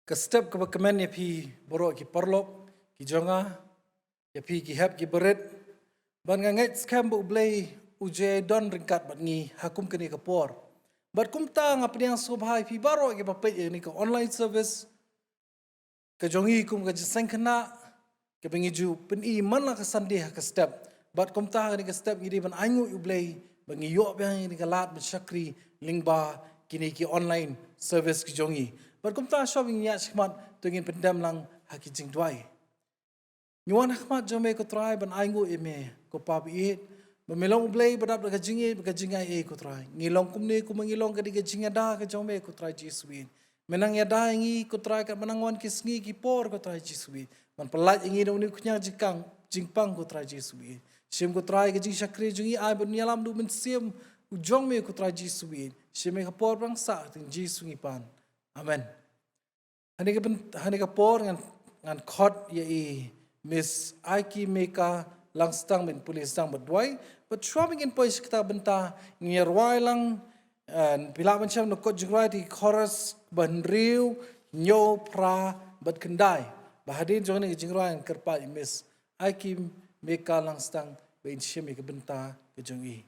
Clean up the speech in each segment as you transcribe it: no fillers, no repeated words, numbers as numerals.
Ke step ke kemen ya pi borok ki perlok ki jonga ya pi ki hep ki berit ban nganget scam bu blay uje don ringkat bat ngi hakum kini kapor bat kum ta ngap yang subhai pi baro ki papet ni ke online service ke jongi kum ke jiseng kena ke bengiju pen i mana ke sandih ke step bat kum ta ni ke step ngidi ban angu blay bangi yo bang ni ke lat syakri lingba kini ki online service ki jongi bat kum ta shopping ya shmat tungin pendam lang haki jing dwai nyuan hikmat jome ko try ban aingu eme ko pap it memelong blay badap ka jingi ka jingai e ko try ngilong kumne ku mangilong ka diga jinga da ka jome ko try jiswin menang ya da ngi ko try ka menangon kisngi ki por ko try jiswin man pelat ngi do ni kunya jikang jingpang ko try jiswin sim ko try ka jing shakri jungi ai ban nyalam du men sim ujong me ko try jiswin sim ka por bang sa tin jiswin pan amen hani ka por ngan khot ya i Miss Aiki Meka lang stang min pulis stang badwai but shrubbing in pois kita benta ngirwai lang pila macam no kot jingrai di chorus ban riu nyo pra bat kendai bahadin jong ni jingrai kerpa Miss Aiki Meka lang stang ben shimi ke benta ke jongi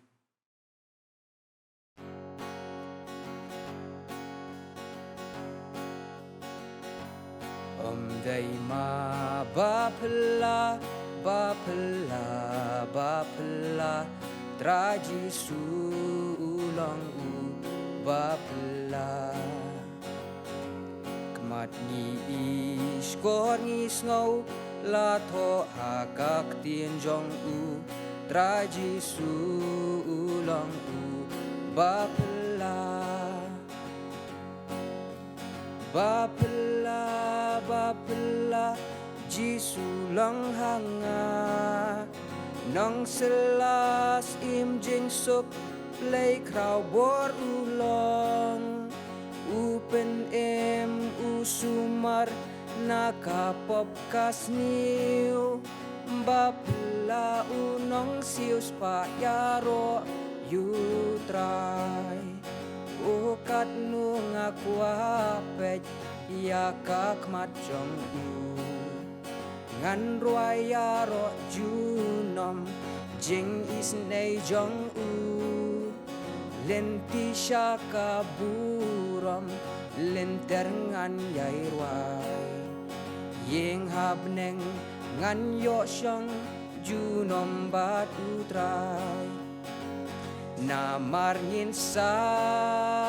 Day ma bapla traji sulang u bapla kemat ni iskor ni snow la tho hakak tien jong u traji sulang u bapla Jisu lang hanga nang selas im jing sup play kraw bor ulong upen em usumar nakapop kasniu bapla unong sius pa yaro yutray ukat nu ngakwapet ya kakmat jong u ngan ruaya ro junom jing isnei jong u lenti shaka buram lenter ngan yai ruai yeng habneng ngan yo shang junom bat utrai namar ngin sayo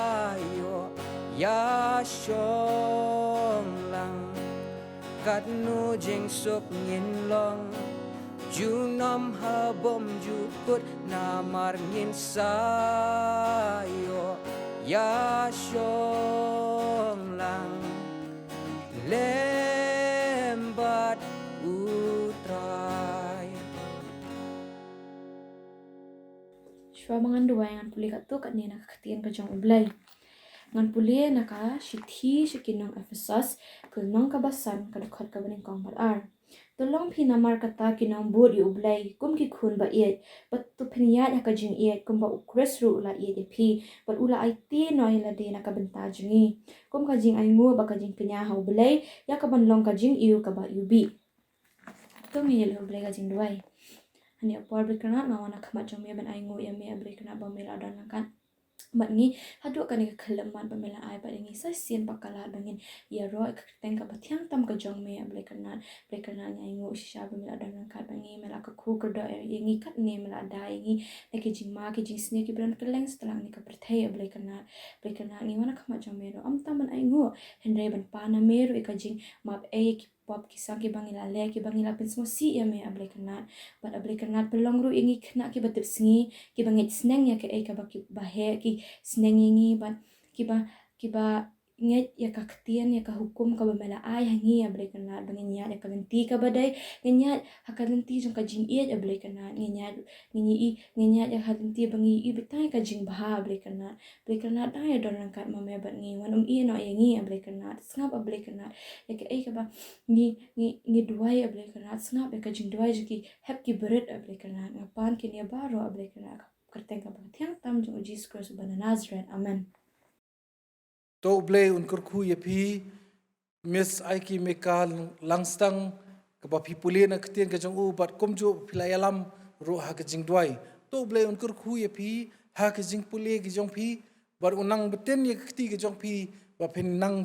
ya shong lang kat nu jing sup ngin long junom habom jukut namar ngin sayo ya shong lang lembat utrai Shwa mangan dua yang puli kat tu kat ni nak ketian kejong ublay. Ngan puli naka shithi shikinong Ephesus kulnong kabasan kadakot kabaning kong balar. Tolong pinamar kata kinong bud yu ublay kum ki kun ba iet but tu piniyat haka jing iet kum ba ukres ru ula iet pi but ula IT no ila de naka benta jingi kum ka jing ay ngu ba ka jing pinya ha ublay ya ka banlong ka jing iu ka ba yubi. Tu miyel ublay ka jing duay. Hani apor berkenaan ngawana kamat jong me ban ay ngu ya me berkenaan ba mela dan kan. Mat ni haduk kan ke keleman pamela ai ba ngi sa sien pakala bangin ya ro teng ka bathyang tam ka jong me able kanan ngai ngo shisha pamela dan ka bangi mela ka khu ka do ngi kat ne mela da ngi ke jing ma ke jing sne ki bran keleng setelah ni ka perthai able kanan ngi wana kama jong me ro am tam ban ai ngo henre ban pa na me ro ka jing map e ki pop ki sang ki bangila le ki bangila pen smo si ya me able kanan pelong ru ngi khna ki batip sngi ki bangit sneng ya ke e ka ba ki ba he ki senengi ban kiba nget ya ka ketian ya ka hukum ka bamela ai hangi ya bre kana bangin ya ka lenti ka badai ngenya haka lenti jong ka jing iet ya bre kana ngenya ya ha lenti bangi i betai ka jing baha bre kana da ya don rangkat mame bat ngi wanum i no ya ngi ya bre kana snap bre kana ya ka ai ka ba ngi duai ya bre kana snap ya ka jing duai jiki hep ki berit ya bre kana ngapan kin ya baro ya bre kana kerteng ka bathyang tam jong Jesus Christ bana Nazareth amen to blay un kurku ya pi Miss Aiki Mekal Langstang kebapi pulih nak ketian kejong ubat komjo pilayalam roh ha kejing duai to blai unkur khu ye pi ha kejing pulih kejong pi bar unang beten ye keti kejong pi ba pen nang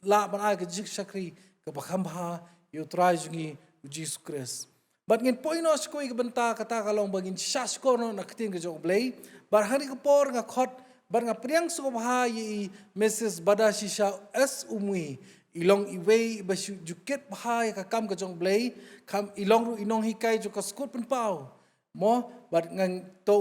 la ban ai kejik sakri kebakham ha yo try jungi Jesus Christ bat ngin poino skoi ke benta kata kalong bagin shas kono nak ketian kejong blai bar hari ke por nga khot bar nga priang so ha ye Mrs Badashisha S umui ilong iwei basu juket bahai ka kam ka jong blai kam ilong ru inong hikai jo ka skut pen pau mo bat ngang to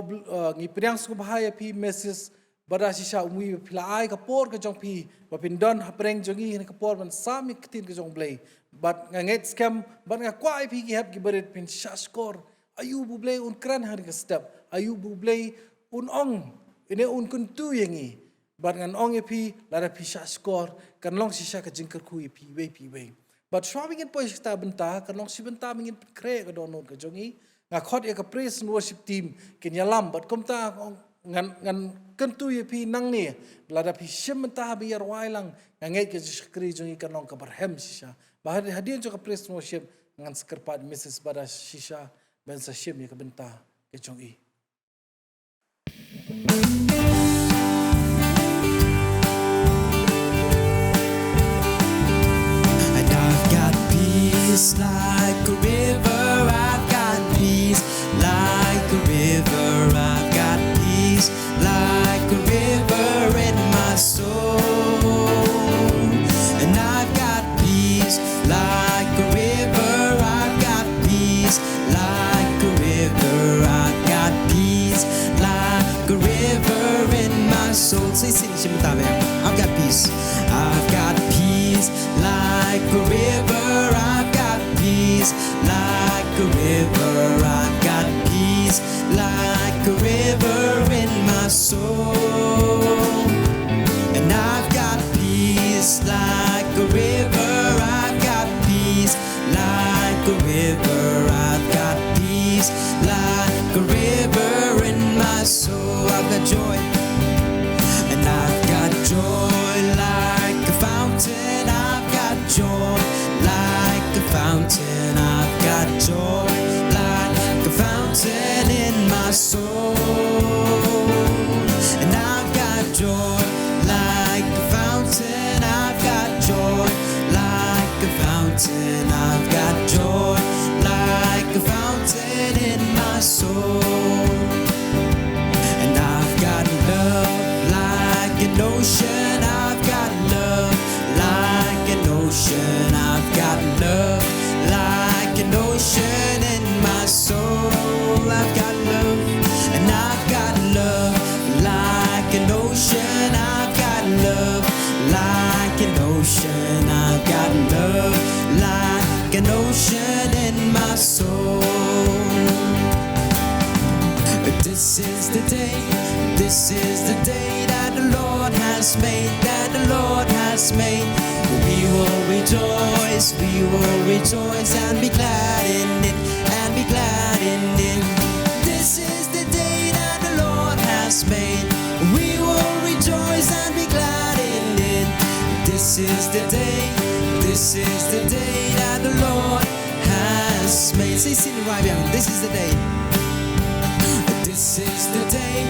ngi priang su bahai pi Mrs Badashisha umui pilai ka por ka jong pi ba pin don hapreng jongi ka por man sami kitin ka jong blai bat nganget scam bat nga kwai pi ki hab ki berit pin shaskor ayu bu blai un kran hari ka step ayu bu blai un ong ine un kun tu yangi bat ngan ong epi lara pi shaskor kan long si ka jingker ku epi we bat shwabing in pois ta benta kan long si benta mingin kre ka donon ka jongi nga khot e ka praise and worship team ken yalam bat komta ngan kentu epi nang ni lara pi shim benta bi yar wailang ngai ke shkri jongi kan long ka barhem shisha bahar hadian jo ka praise and worship ngan skerpat Mrs Badashisha ben sa shim ye ka benta ke jongi Peace like a river, I've got peace like a river, I've got peace like a river in my soul. And I've got peace like a river, I've got peace like a river, I've got peace like a river in my soul. Say, I've got peace, I've got peace like a river, I've got peace like a river, I've got peace like a river in my soul. And I've got peace like a river, I've got peace like a river, I've got peace like a river in my soul. I've got joy, and I've got joy like a fountain, I've got joy like a fountain, I've got joy like a fountain in my soul. And I've got joy like a fountain, I've got joy like a fountain, I've got joy like a fountain in my soul. And I've got love like an ocean, I've got love like an ocean, I've got love like an ocean in my soul. I've got love, and I've got love like an ocean, I've got love like an ocean, I've got love like an ocean in my soul. This is the day, this is the day that the Lord has made, that the Lord has made. We will rejoice and be glad in it, and be glad in it. This is the day that the Lord has made. We will rejoice and be glad in it. This is the day, this is the day that the Lord has made. Say, this is the day. This is the day,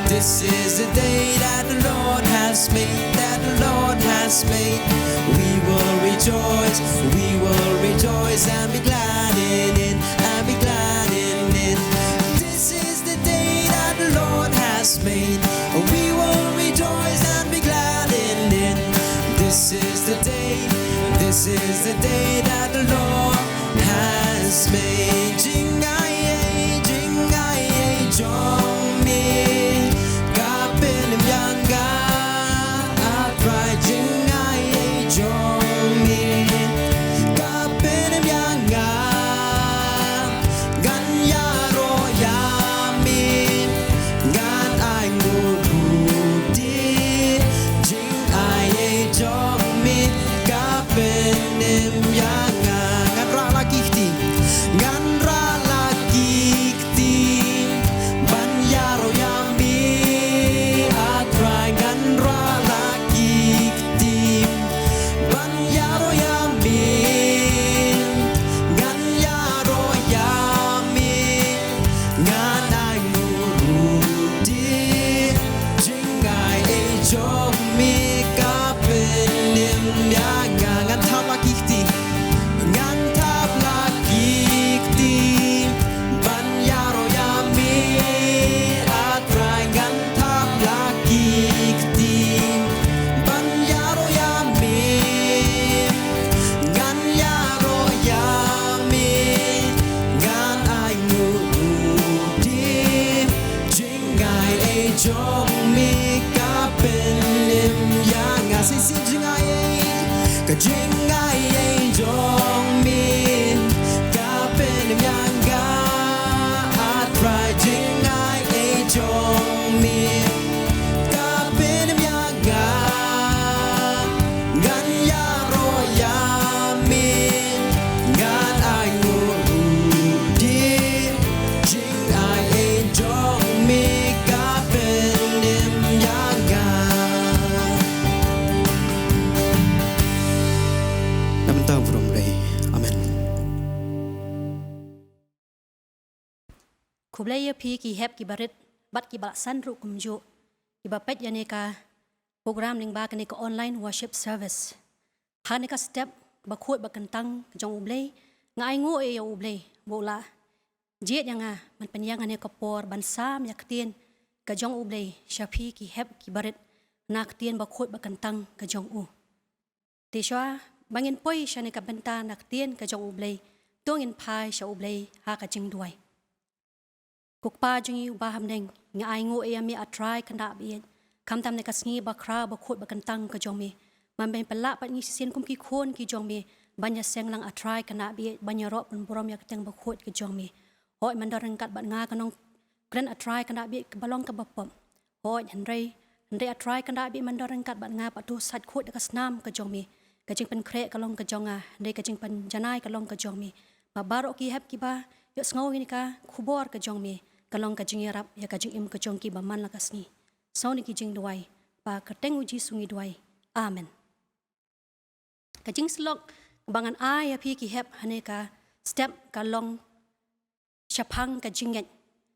this is the day that the Lord has made, that the Lord has made. We will rejoice and be glad in it, and be glad in it. This is the day that the Lord has made. We will rejoice and be glad in it. This is the day, this is the day that the Lord has made. Jingaye, jingaye, jong me, kapin yanga, aprai jingaye, jong me, kapin yanga, ganyaro yami, gan ay ngubudi, jingaye, jong me, kapin yanga, ganra lagi ti, ganra Nga si si jing ai ka jing ai jong min ka pen yang ga at right jing ai jong min ka pen yang ga gan ya ro ya min gan ai ngu di jing ai jong mi ka pen yang ga Naman tahu from day. Amen. Kublaya pi ki hep ki barit bat ki bala san ru kumjo ki bapet yaneka program ling ba kaneka online worship service haneka step ba khot ba kantang jong ublay ngai ngo e ya ublay bola jet yanga man penyang ane kapor ban sam yak tien ka jong ublay shapi ki hep ki barit nak tien ba khot ba kantang ka jong u Tisha bangin poi shane ka benta nak tien ka jong ublay tongin pai sha ublay ha ka jing duai Kukpa jungi ubaham neng nga ai ngo e mi atrai kanda bien kam tam ne kasngi ba kra ba khot ba kantang ka jong mi man ben pala pat ngi sin kum ki khon ki jong mi banya seng lang atrai kanda bi banya ro pun borom yak teng ba khot ki jong mi hoi man darang kat bat nga kanong kren atrai kanda bi ka balong ka bapom hoi han rei atrai kanda bi man darang kat bat nga pa tu sat khot ka snam ka jong mi ka jing pen kre ka long ka jonga rei ka jing pen janai ka long ka jong mi ba baro ki hep ki ba yo sngaw ni ka khubor ka jong mi kalong ka jing yarap ya ka jing im ka jong ki ba man lakas ni sauni ki jing duai pa ka teng uji sungi duai amen ka jing slok bangan a ya pi ki hep hane ka step ka long shapang ka jinget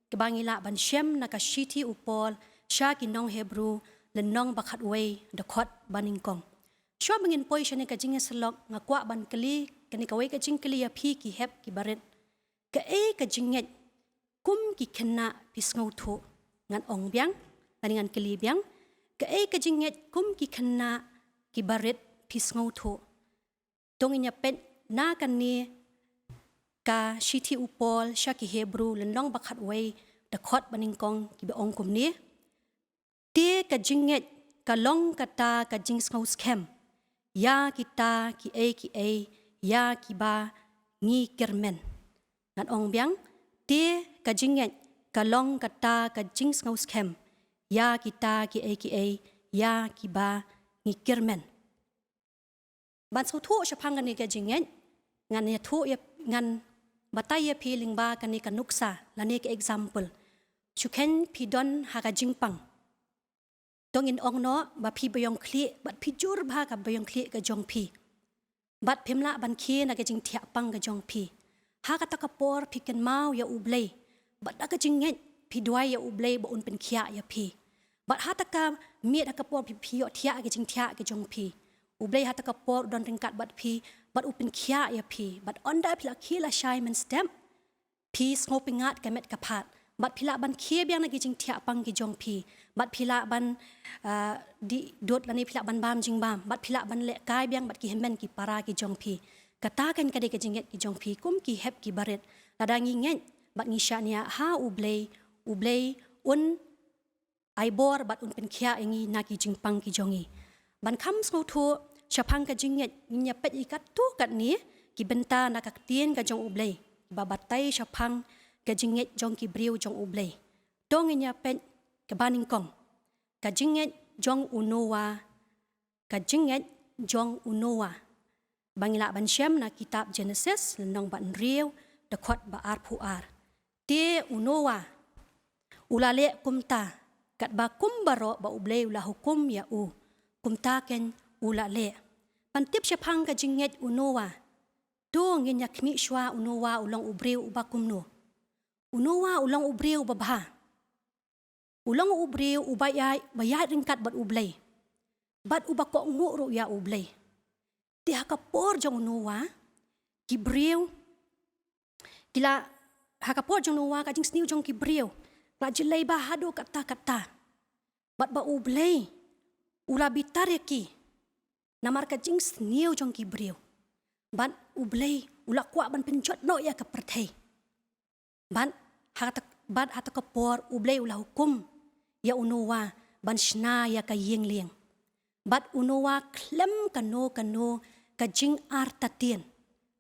ka bangila ban shem na ka shiti upol sha ki nong hebru le nong bakhat wei de khot baning kong shwa bangin poi shane ka jing slok nga kwa ban kali kani ka wei ka jing kali ya pi ki hep ki baret ka ka jinget kum ki kena pisngau tho ngan ong biang paningan keli biang ka ka jinget kum ki kena ki baret pisngau tho tonginya pet na kan ni ka shiti upol sha ki hebru lenong bakhat wei da khot baning kong ki be ong kum ni te ka jinget ka long ka ta ka jing ngau scam ya kita ki ya ki ba ngi kermen ngan ong biang te ka jinget ka long ka ta ka jing ngau scam ya kita ki ya ki ba ngi kermen ban so thu shapang kan ni ka jinget ngan ya thu ya ngan batai ya feeling ba kan ni ka nuksa la ni ka example chuken pi don ha ka jingpang tong in ong no ba pi bayong kli bat pi jur ba ka bayong kli ka jong pi bat phimla ban khi na ka jing thia pang ka jong pi ha ka takapor pi ken mau ya ublay bat ka jinget pi duai ya ublay ba un pen khia ya pi bat ha taka mi da kapor pi pi yo thia ka jing thia ka jong pi ublay ha takapor don ringkat bat pi bat upen khia ya pi bat onda pila khila shai men stem pi ngopingat ka met ka phat bat pila ban khie biang na ki jing thia pang ki jong pi bat pila ban di dot lani pila ban bam jing bam bat pila ban le kai biang bat ki hemen ki para ki jong pi kata kan ka de ka jinget ki jong pi kum ki hep ki baret ladangi ngen bat ngi shania ha ublay un ai bor bat un pen khia engi na ki jing pang ki jongi ban kham smo thu shapang ka jinget nya pet ikat tu kat ni ki benta na ka tien ka jong ublay ba batai shapang ka jinget jong ki briu jong ublay dong nya pet ka baning kong ka jinget jong unowa ka jinget jong unowa bangila ban shem na kitab Genesis lenong ban riu de khot ba ar phu ar te unowa ulale kumta kat ba kumbaro ba ublay ula hukum ya u kumta ken ulale pantip shapang ka jinget unowa do nginya khmi shwa unowa ulong ubriu ba kumno unowa ulong ubriu ba bha ulong ubriu ubayai bayai ringkat bat ublay bat ubako nguru ya ublay ti hakapor jong unowa kibriu kila hakapor jong unowa ka jing sniu jong kibriu la jilai ba hado kata bat ba ublay ula bitar ki namar ka jing sniu jong kibriu ban ublay ula kwa ban penjot no ya ka perthai ban hata kapor ublay ula hukum ya unowa ban shna ya ka yeng lieng bat unowa klem kano kajing artatien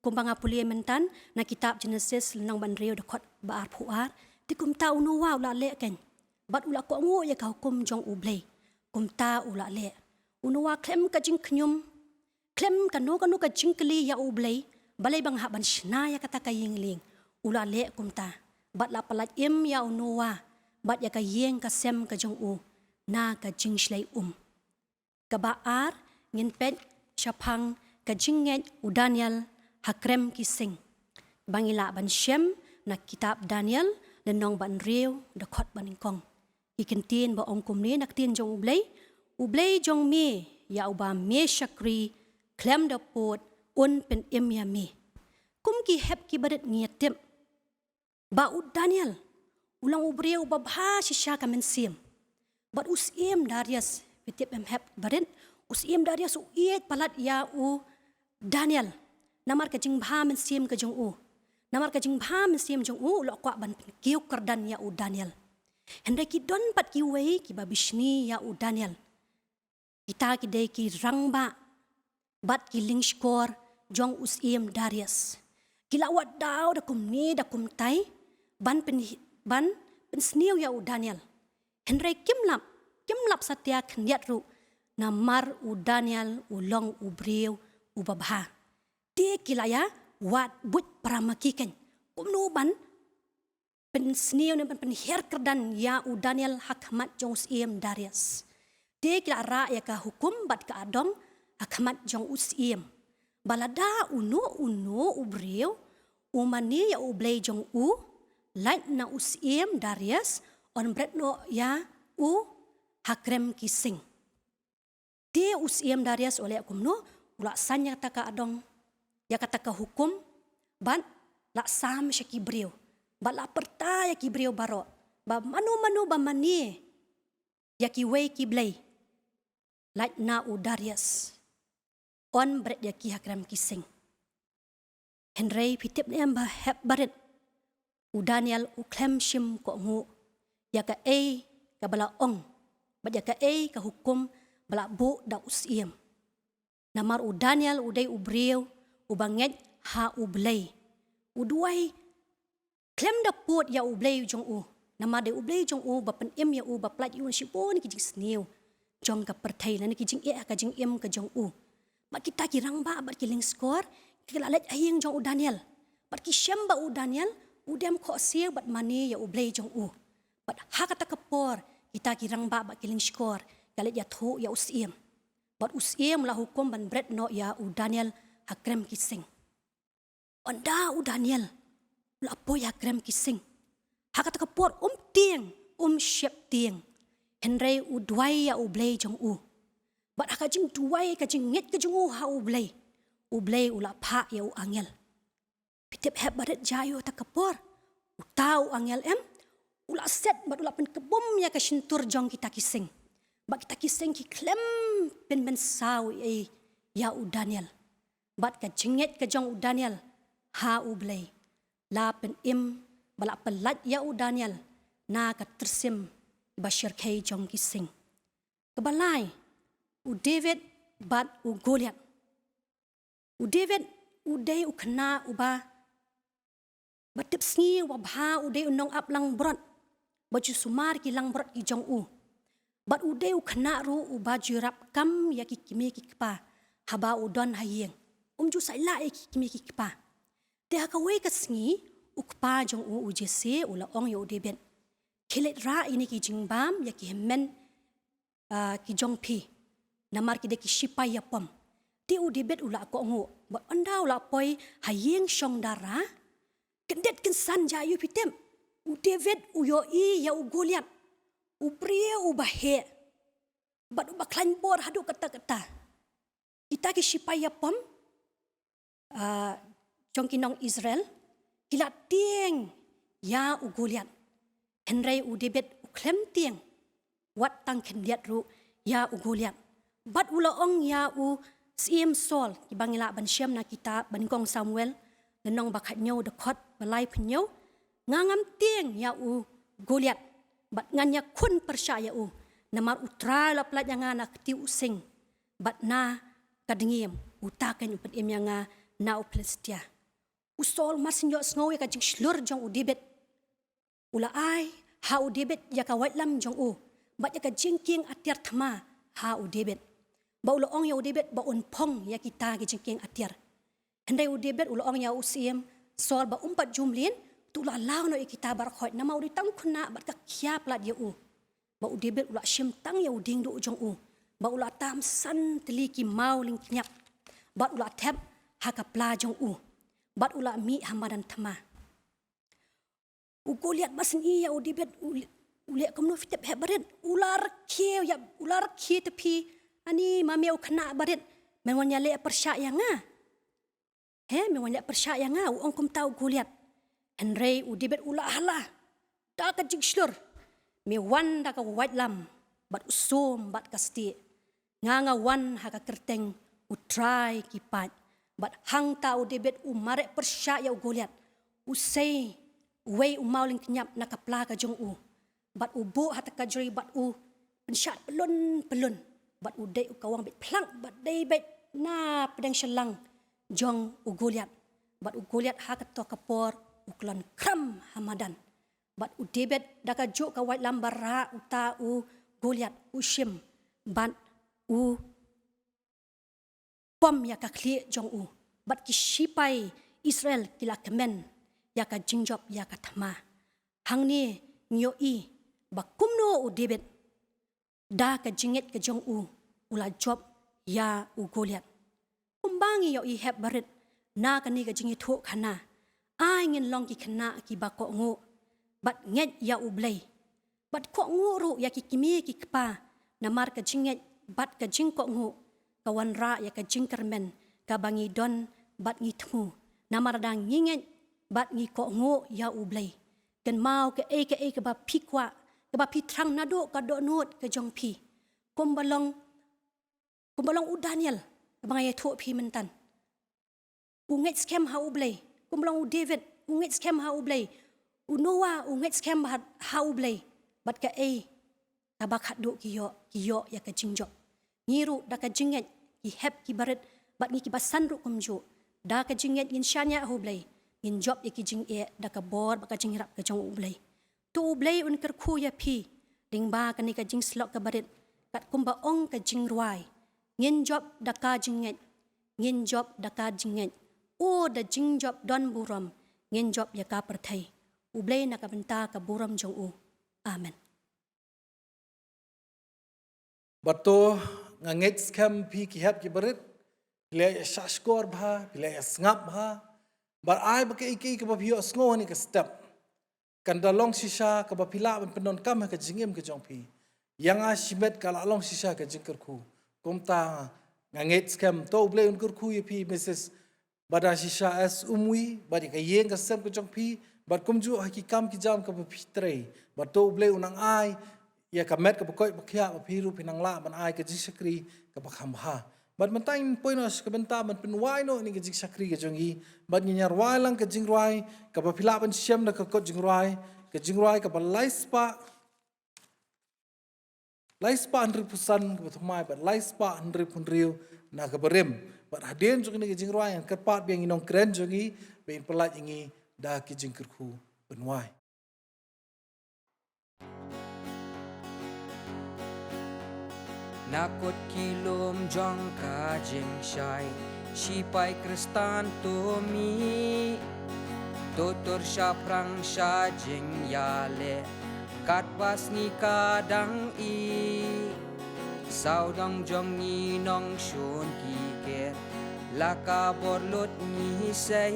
kumbanga pulia mentan na kitab Genesis lenang banrio dekot baar puar ti kumta unowa ula le ken bat ula ko ngo ya ka hukum jong ublei kumta ula le unowa klem kajing knyum klem kano kajing kli ya ublei balai bang ha ban shna ya kata kaying ling ula le kumta bat la palat im ya unowa bat ya ka yeng ka sem ka jong u na kajing shlei kabaar ngin pet syapang kajinget u Daniel hakrem kising bangila ban shem na kitab Daniel lenong ban riu dekot baningkong ikentin ba ongkum ni nak tin jong ublei jong mi ya uba me shakri klem da pot un pen im ya mi kum ki hep ki badet ngietem ba u Daniel ulang ubriu ba bha shisha kamen sim bat usim Darius pitip em hep badet usim Darius uiet palat ya u Daniel namar ka jing bha men sim ka jong u namar ka jing bha men sim jong u lo kwa ban kiu kerdan ya u Daniel hendai ki don pat ki wei ki babishni ya u Daniel kita ki dei ki rangba bat ki ling skor jong usim Darius kila wat daw da kum ni da kum tai ban pen sniu ya u Daniel hendai kimlap satya khndiat ru namar u Daniel u long u briu u babha ti kilaya wat but pramakiken kumnu ban pen sniu ne pen her kerdan ya u Daniel hakmat jong usim Darius ti kila ra ya ka hukum bat ka adong hakmat jong usim balada uno u briu u mani ya u blei jong u lait na usim Darius on bretno ya u hakrem kising ti usim Darius oleh kumno ula sanya taka adong ya kata ka hukum ban la sam syaki brio ba la perta ya ki brio baro ba manu ba mani ya ki wei ki blei lait na u Darius on bret ya ki hakrem kising henrei pitip ni amba hep baret u Daniel u klem shim ko ngu ya ka ka bala ong ba ya ka ka hukum bala bu da usim namar u Daniel u dei u briu u banget ha u blei u duai klem da pot ya u blei jong u namar de u blei jong u ba pen im ya u ba plat yu shipon ki jing sniu jong ka perthai lan ki jing ka jing im ka jong u ba kita ki rang ba ki ling skor ki la let ayeng jong u Daniel ba ki shem ba u Daniel u dem kho siu bat mani ya u blei jong u bat ha kata kapor kita ki rang ba ki ling skor kalet ya thu ya usim bat usim la hukum ban bret no ya u Daniel hakrem kising onda u Daniel la po ya hakrem kising hakata kapor tieng shep tieng henrei u duai ya u blei jong u bat haka jing duai ka jing nget ka jong u ha u blei u la pha ya u angel pitip heb baret jayo ta kapor u tau angel u la set bat u la pen kebum ya ka shintur jong kita kising bat kita kising ki klem pen saw ya u Daniel bat ka jinget ka jong u Daniel ha u blei la pen im bala pelat ya u Daniel na ka tersim bashir kei jong kising kebalai u David bat u Goliath u David u dei u kena u ba batip sngi wa bha u dei unong ap lang brot baju sumar ki lang brot ki jong u bat u dei u kena ru u baju rap kam ya ki kimi ki pa haba u don hayeng ju sai la ki kimi ki pa te ha ka we ka sngi u pa jong u jese u la ong yo David kilet ra ini ki jingbam ya ki hemen ki jong pi namar ki de ki shipai ya pom ti u David u la ko ngo ba anda u la poi hayeng shong dara kendet ken san ja yu pitem u David u yo ya u Goliath u pria u bahe bat u baklan bor hadu kata kita ki shipai ya pom jong kinong Israel kila tieng ya u Goliath henrei u David u klem tieng wat tang kendiat ru ya u Goliath bat u laong ya u sim Saul ki bangila ban syam na kita ban kong Samuel lenong bakat nyau dekot balai penyau ngangam tieng ya u Goliath bat nganya kun percaya u namar utra la plat yang anak ti using bat na kadengiem utaken upat emyanga na Palestia usol masinyo sngoy ka jing slur jong udibet ula ai ha udibet ya ka wailam jong u bat ya ka jingking atiar thma ha udibet ba ula ong ya udibet ba unpong ya kita ki jingking atiar handai udibet ula ong ya usiem sol ba umpat jumlin tu la law no kita bar khoi na mau di tang khuna bat ka khia plat ya u ba udibet ula shim tang ya uding do jong u ba ula tam san teli ki mau ling nyap bat ula thep ha ka pla jong u bat ula mi hamadan thama ugoliat basin iya udibet uliat komno fitep hebaret ular kie tepi ani mameu kena baret menwanya le persya nga menwanya persya nga ong kum tau goliat enrei udibet ula hala da ka jigslur me wan da ka white lam bat usum bat kasti nga wan ha ka kerteng utrai kipat bat hang tau debet umare persya ya goliat usai wei umauling kenyap nakapla ka jong u bat ubu hata ka jori bat u pensyat pelun bat udai u kawang bet plang bat dei bet na pedang selang jong u goliat bat u goliat ha ka to kapor uklon kram hamadan bat u debet daka jo ka wait lambara uta u goliat ushim bat u pom ya ka kli jong u bat ki shipai Israel kila kemen ya ka jingjop ya ka thama hangni nyo i ba kumno u debet da ka jinget ka jong u ula job ya u goliat kumbangi yo i heb barit na ka ni ka jingi tho khana ai ngin long ki khana ki ba ko ngo bat nget ya u blai bat ko ngo ru ya ki kimi ki kpa namar ka jinget bat ka jing ko ngo kawan ra ya ka jing kermen ka bangi don bat ngi thu namar dang nginget bat ngi ko ngo ya u blai kan mau ke ba pikwa ke ba pitrang nado ka do not ke jong pi kumbalong u Daniel bangai tho pi mentan u nget scam ha u blai kumbalong u David u nget scam ha u blai u Noah u nget scam ha u blai bat ka ka ba khat do ki yo ya ka jingjo ngiru da ka jinget ki hep ki baret bat ngi ki basan ru kumjo da ka jinget in shanya hu blai in job ki jing da ka bor ba ka jingrap ka jong u blai tu blai un ker khu ya pi ding ba ka ni ka jing slok ka baret kat kumba ong ka jing ruai ngin job da ka jinget ngin job da ka jinget o da jing job don buram ngin job ya ka perthai u blai na ka benta ka buram jong u amen Bato nganget scam pi ki hep ki barit le shashkor bha le snap bha bar ai ba ke iki ka ba pio sngo ni ka step kan da long shisha ka ba pila ban penon kam ka jingem ka jong pi yang a shimet ka la long shisha ka jingker khu komta nganget scam to ble un kur khu ye pi mrs bada shisha as umwi bari ka yeng ka sem ka jong pi bar kumju ha ki kam ki jam ka ba pitre ba to ble unang ai ya ka met ka bakoi bakhya ba phiru pinang la ban ai ka jisakri ka bakham ha bat mantain poinos ka benta ban pinwai no ni ka jisakri ka jongi bat nyar wai lang ka jingrai ka ba phila ban siam na ka ko jingrai ka ba laispa 100% ka ba thmai bat laispa 100 riu na ka barem bat hadien jongi ni ka jingrai an ka pat biang inong kren jongi be pelat ingi da ki jingkerku benwai Nakot kilom jong ka jing shai Shipai kristan to mi Totor sya prang sya jing yale Kat pas ni kadang i Saudang jong ni nong shun kiket Laka borlot ni say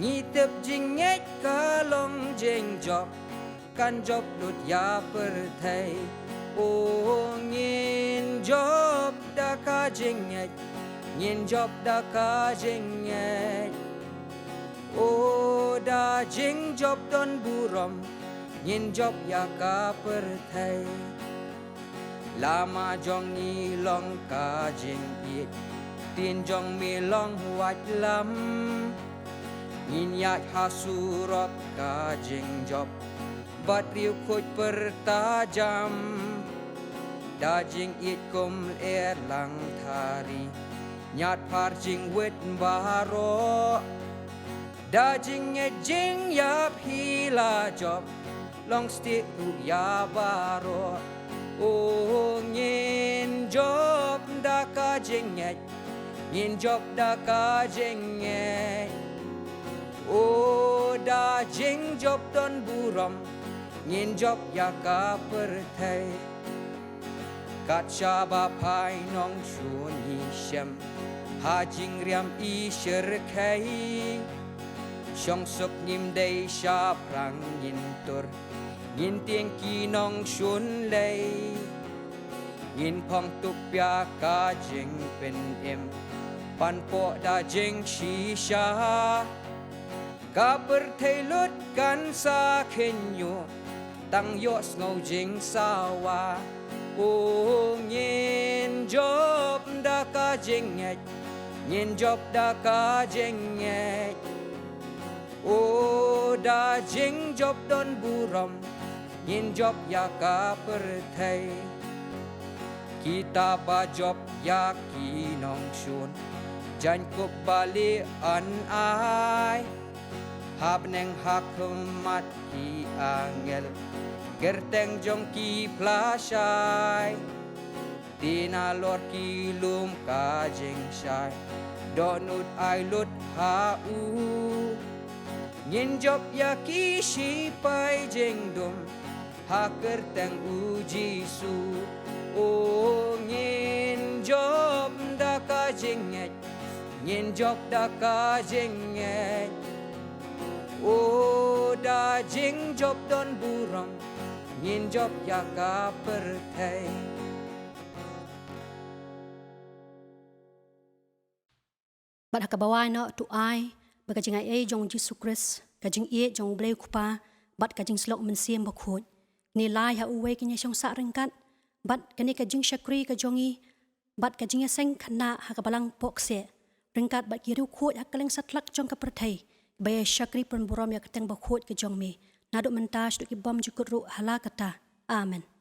Ni tep jing et kalong jing job Kan job lut ya per thai O ngin job da ka jinget ngin job da ka jinget O da jing job don buram ngin job ya ka perthai lama jong ni long ka jing it tin jong mi long wat lam ngin ya hasurok ka jing job bat riu khoj pertajam da jing it kum lang thari nyat par jing wit baro da jing e jing yap hila job long stick tu ya baro o ngin job da ka jing e ngin job da ka jing e o da jing job don buram ngin job ya ka perthai kat shaba pai nong shun hi shem ha jing riam i shir khai shong suk nim dei sha prang yin tur yin tieng ki nong shun lei yin phong tup pya ka jing pen em pan po da jing shi sha ka perthai lut kan sa khen yu tang yo ngau jing sawa o ngin job da ka jing ngej ngin job da ka jing ngej o da jing job don buram ngin job ya ka perthai kita ba job ya ki nong shun jan kup bali an ai hab neng hakumat ki angel gerteng jong ki plasai tina lor ki lum ka jing shai donut ai lut ha u ngin job ya ki shi pai jing dum ha gerteng u jisu o ngin job da ka jing ngin job da ka jing o da jing job don buram ngin job ya ka perthaiบัดหักบวายเนาะตุไอบัดกะจิงไอจงจิสุคริสกะจิงเอจงเบลคุปาบัดกะจิงสลกมันเสียมบกโคดนี่ลายฮะอุเวกินยชงสะรังกัดบัดกะนี่กะจิงชักรีกะจงอีบัดกะจิงเซงขณะหักบลังปอกเสรังกัดบัดกิริวโคดหักกะเลงสัตลักจงกะประเทศเบยชักรีปรนบรมยากะแตงบกโคดกะจงมีนาดุมันตาชดุกิบอมจุกรุหลากะตาอาเมน